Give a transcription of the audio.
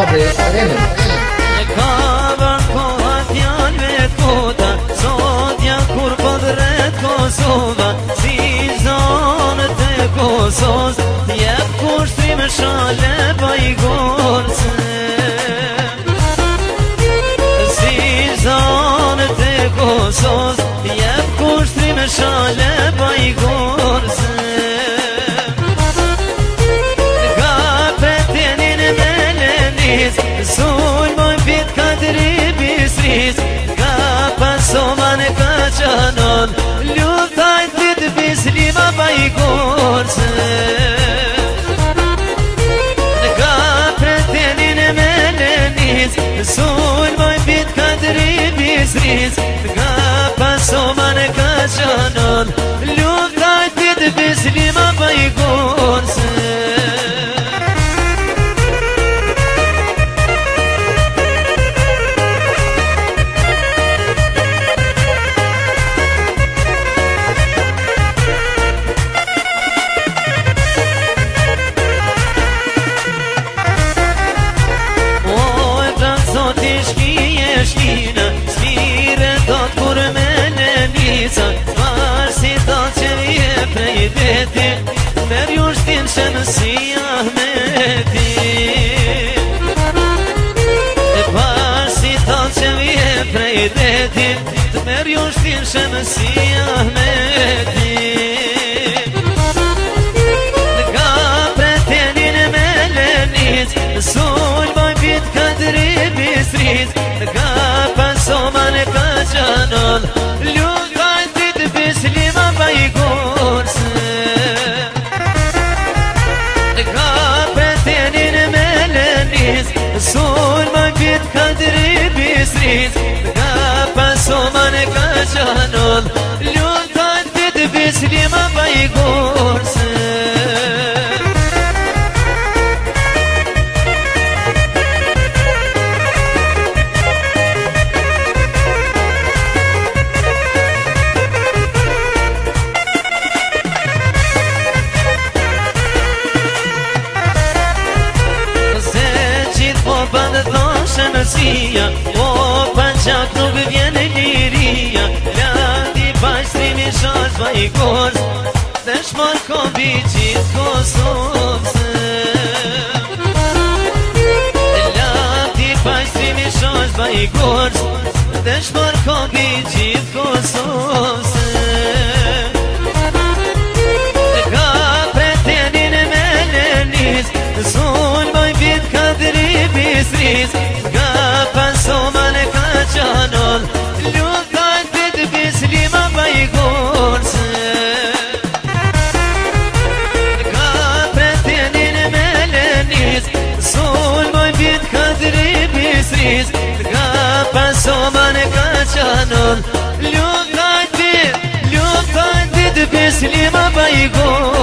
Abri Remen. Ka vën koha t'jalve t'kota, Zotja kur po dhret Kosova, si zonët e Kosovës, t'jep kushtrim shale pa i gorce. Si zonët e Kosovës, t'jep kushtrim shale pa i gorce. Ka pretenin me lenis, sul moj pit ka dribisris, ka pasoman ka qanon, lutajt pit bislima pa i gorce. Ka pretenin me lenis, sul moj pit ka dribisris, ka pasoman ka qanon, lutajt pit bislima pa i gorce. Smire do t'kur me lenica, Marë si do që vje prej veti, Mer ju shtin shenë si Ahmeti. Marë si do që vje prej veti, Mer ju shtin shenë si Ahmeti. Ka pretenin me lenic, Sul boj pit ka dribisric, Ka pasoman ka qanon, lutajt dit bislima pa i gorce. Ka pretenin me lenis, sul boj pit ka dribisric, Ka pasoman ka qanon, lutajt dit bislima pa i gorce. O pa qak nuk vjen liria, Lati pashtrimi shash pa i gorz, Dëshmor ko biqit Kosovës. Lati pashtrimi shash pa i gorz, Dëshmor ko biqit Kosovës. Ka pretenin me lenis, Sul boj pit ka dribisris, Ka pasoman ka qanon, lutajt pit bislima pa i gorce. Ka pretenin me lenis, sul boj pit ka dribisris, Ka pasoman ka qanon, lutajt pit bislima pa i gorce.